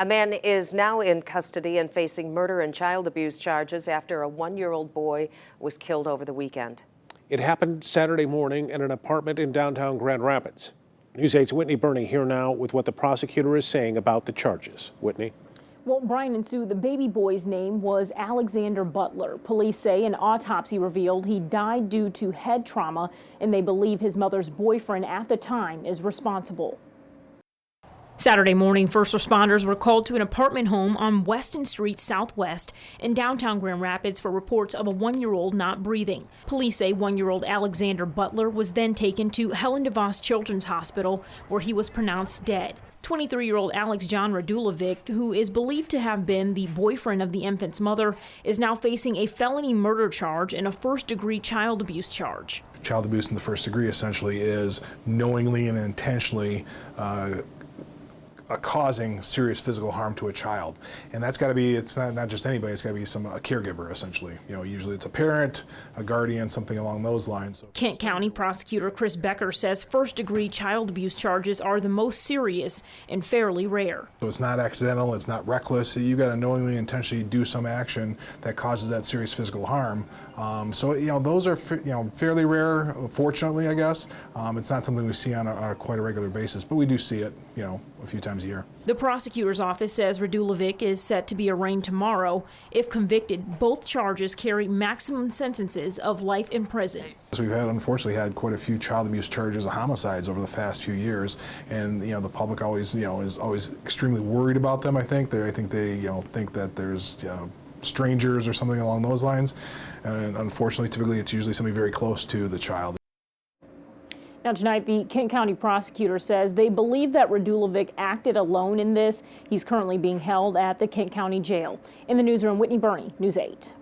A man is now in custody and facing murder and child abuse charges after a one-year-old boy was killed over the weekend. It happened Saturday morning in an apartment in downtown Grand Rapids. News 8's Whitney Burney here now with what the prosecutor is saying about the charges. Whitney. Well, Brian and Sue, the baby boy's name was Alexander Butler. Police say an autopsy revealed he died due to head trauma, and they believe his mother's boyfriend at the time is responsible. Saturday morning, first responders were called to an apartment home on Weston Street Southwest in downtown Grand Rapids for reports of a one-year-old not breathing. Police say one-year-old Alexander Butler was then taken to Helen DeVos Children's Hospital, where he was pronounced dead. 23-year-old Alex John Radulovic, who is believed to have been the boyfriend of the infant's mother, is now facing a felony murder charge and a first-degree child abuse charge. Child abuse in the first degree essentially is knowingly and intentionally causing serious physical harm to a child, and that's got to be, it's not just anybody, it's got to be a caregiver essentially. You know, usually it's a parent, a guardian, something along those lines. Kent County Prosecutor Chris Becker says first-degree child abuse charges are the most serious and fairly rare. So it's not accidental, it's not reckless. You got to knowingly, intentionally do some action that causes that serious physical harm. So those are fairly rare, fortunately, I guess. It's not something we see on a quite a regular basis, but we do see it, a few times a year. The prosecutor's office says Radulovic is set to be arraigned tomorrow. If convicted, both charges carry maximum sentences of life in prison. So we've unfortunately had quite a few child abuse charges of homicides over the past few years, and the public always is always extremely worried about them. I think they think that there's strangers or something along those lines, and unfortunately, typically it's usually somebody very close to the child. Now tonight, the Kent County prosecutor says they believe that Radulovic acted alone in this. He's currently being held at the Kent County Jail. In the newsroom, Whitney Burney, News 8.